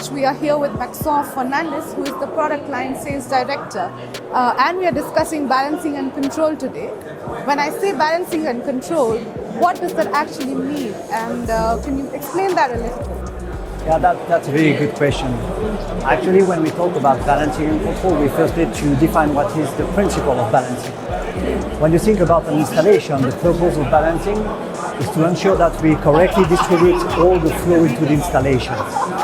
Research. We are here with Maxon Fernandez, who is the Product Line Sales Director, and we are discussing balancing and control today. When I say balancing and control, what does that actually mean? And can you explain that a little bit? Yeah, that's a very good question. Actually, when we talk about balancing and control, we first need to define what is the principle of balancing. When you think about an installation, the purpose of balancing is to ensure that we correctly distribute all the flow into the installation,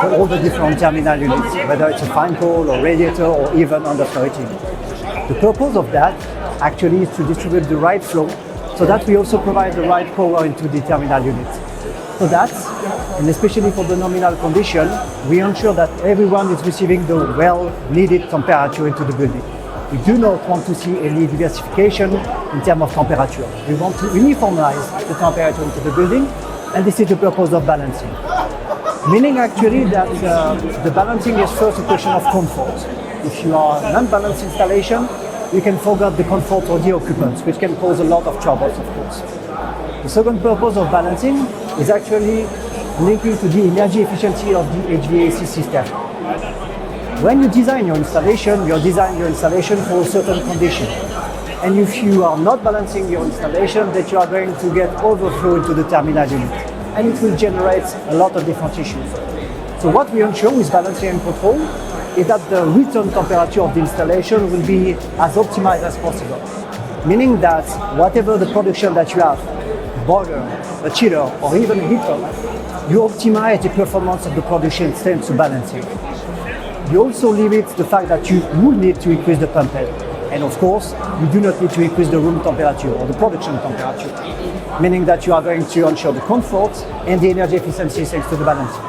for all the different terminal units, whether it's a fine coil or radiator or even underflow heating. The purpose of that actually is to distribute the right flow so that we also provide the right power into the terminal unit. So that's, and especially for the nominal condition, we ensure that everyone is receiving the well-needed temperature into the building. We do not want to see any diversification in terms of temperature. We want to uniformize the temperature into the building, and this is the purpose of balancing. Meaning actually that the balancing is first a question of comfort. If you are an unbalanced installation, you can forget the comfort of the occupants, which can cause a lot of troubles, of course. The second purpose of balancing is actually linking to the energy efficiency of the HVAC system. When you design your installation for a certain condition. And if you are not balancing your installation, that you are going to get overflow into the terminal unit. And it will generate a lot of different issues. So what we ensure with balancing and control is that the return temperature of the installation will be as optimized as possible. Meaning that whatever the production that you have, boiler, a chiller, or even a heater, you optimize the performance of the production thanks to balancing. You also limit the fact that you will need to increase the pump head. And of course, you do not need to increase the room temperature or the production temperature, meaning that you are going to ensure the comfort and the energy efficiency thanks to the balancing.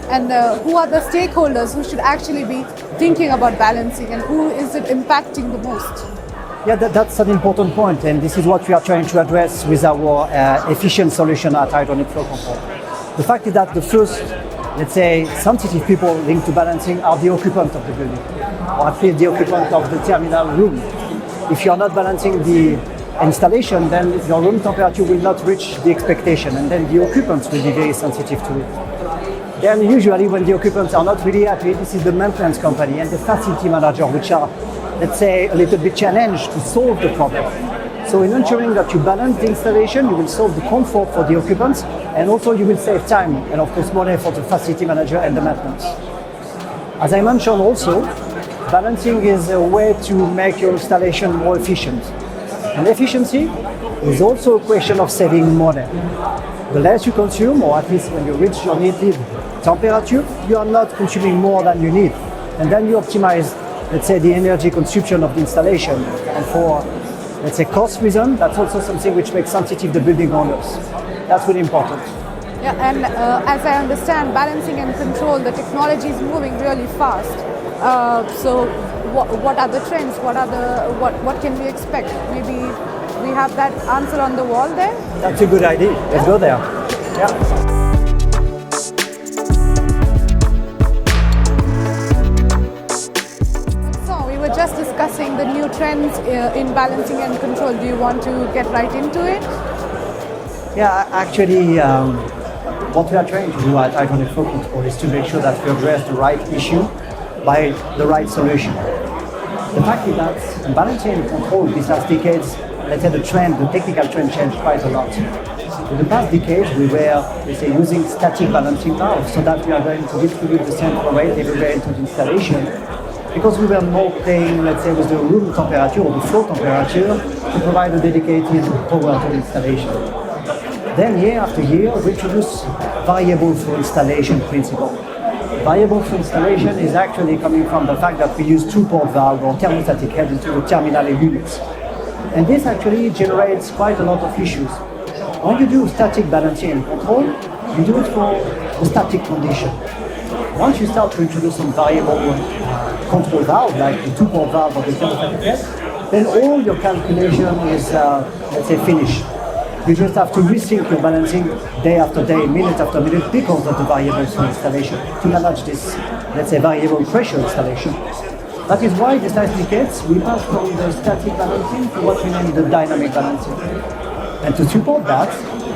And who are the stakeholders who should actually be thinking about balancing, and who is it impacting the most? Yeah, that's an important point, and this is what we are trying to address with our efficient solution at Hydronic Flow Control. The fact is that the first, let's say, sensitive people linked to balancing are the occupant of the building, or at least the occupant of the terminal room. If you are not balancing the installation, then your room temperature will not reach the expectation, and then the occupants will be very sensitive to it. Then usually when the occupants are not really happy, this is the maintenance company and the facility manager which are, let's say, a little bit challenged to solve the problem. So in ensuring that you balance the installation, you will solve the comfort for the occupants, and also you will save time and of course money for the facility manager and the maintenance. As I mentioned also, balancing is a way to make your installation more efficient. And efficiency is also a question of saving money. The less you consume, or at least when you reach your needed temperature, you are not consuming more than you need. And then you optimize, let's say, the energy consumption of the installation. And for, let's say, cost reason, that's also something which makes sensitive the building owners. That's really important. Yeah, and as I understand, balancing and control, the technology is moving really fast. So what are the trends? What can we expect? Maybe we have that answer on the wall there? That's a good idea. Let's go there. Yeah. Just discussing the new trends in balancing and control. Do you want to get right into it? Yeah, actually, what we are trying to do at Hydronic Flow Control is to make sure that we address the right issue by the right solution. The fact is that in balancing and control, these last decades, let's say the technical trend changed quite a lot. In the past decades, we were, let's say, using static balancing valves so that we are going to distribute the same flow rate everywhere into the installation, because we were more playing, let's say, with the room temperature or the flow temperature to provide a dedicated power to the installation. Then year after year, we introduced variable flow installation principle. Variable flow installation is actually coming from the fact that we use two-port valve or thermostatic head into the terminal units. And this actually generates quite a lot of issues. When you do static balancing and control, you do it for the static condition. Once you start to introduce some variable control valve, like the two-port valve or the thermostatic head, then all your calculation is, let's say, finished. You just have to rethink your balancing day after day, minute after minute, because of the variable flow installation, to manage this, let's say, variable pressure installation. That is why these last decades, we passed from the static balancing to what we name the dynamic balancing. And to support that,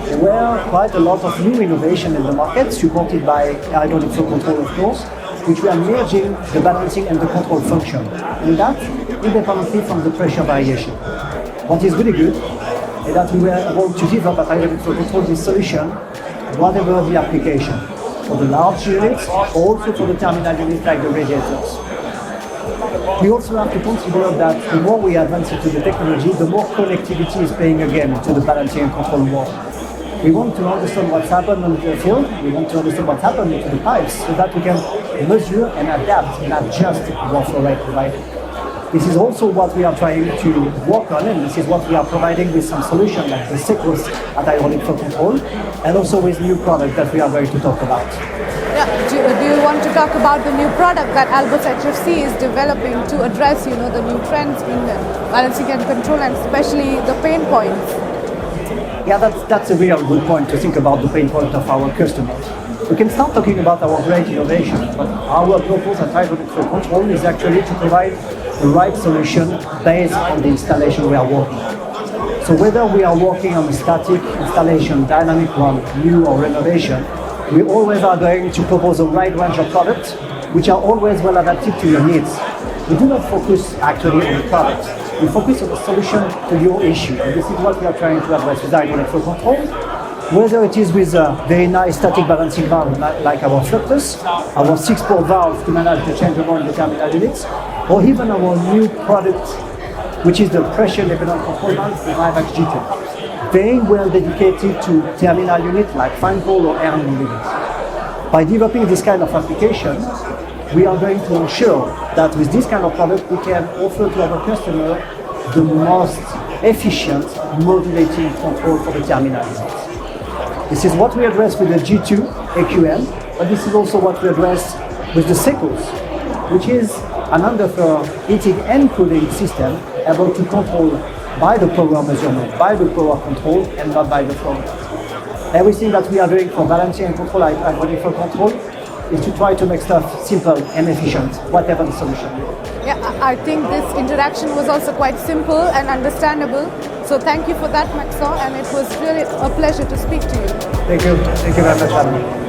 there were quite a lot of new innovation in the market, supported by Hydronic Flow Control, of course, which we are merging the balancing and the control function, and that independently from the pressure variation. What is really good is that we were able to develop at Hydraulic Flow Control this solution, whatever the application, for the large units, also for the terminal units like the radiators. We also have to consider that the more we advance into the technology, the more connectivity is playing a game into the balancing and control world. We want to understand what's happened on the field, we want to understand what's happened into the pipes, so that we can measure and adapt and adjust our flow rate provided. This is also what we are trying to work on, and this is what we are providing with some solutions like the Secos at Hydraulic Flow Control, and also with new products that we are going to talk about. Yeah. Do you want to talk about the new product that Albus HFC is developing to address, the new trends in balancing and control, and especially the pain points? Yeah, that's a real good point to think about the pain point of our customers. We can start talking about our great innovation, but our purpose at Hydraulic Flow Control is actually to provide the right solution based on the installation we are working on. So whether we are working on a static installation, dynamic one, new or renovation, we always are going to propose a wide range of products which are always well adapted to your needs. We do not focus actually on the product. We focus on the solution to your issue. And this is what we are trying to address with Hydraulic Flow Control. Whether it is with a very nice static balancing valve like our Fluctus, our 6-port valve to manage the changeover in the terminal units, or even our new product, which is the pressure independent control valve, the Hyvax G10. Very well dedicated to terminal units like fine pole or air handling units. By developing this kind of application, we are going to ensure that with this kind of product, we can offer to our customer the most efficient modulating control for the terminal units. This is what we address with the G2 AQM, but this is also what we address with the Secos, which is an underfloor heating and cooling system able to control by the power measurement, by the power control, and not by the flow. Everything that we are doing for balancing and control, Hydraulic Flow Control, is to try to make stuff simple and efficient, whatever the solution. Yeah, I think this interaction was also quite simple and understandable. So thank you for that, Maxon, and it was really a pleasure to speak to you. Thank you very much, Adam.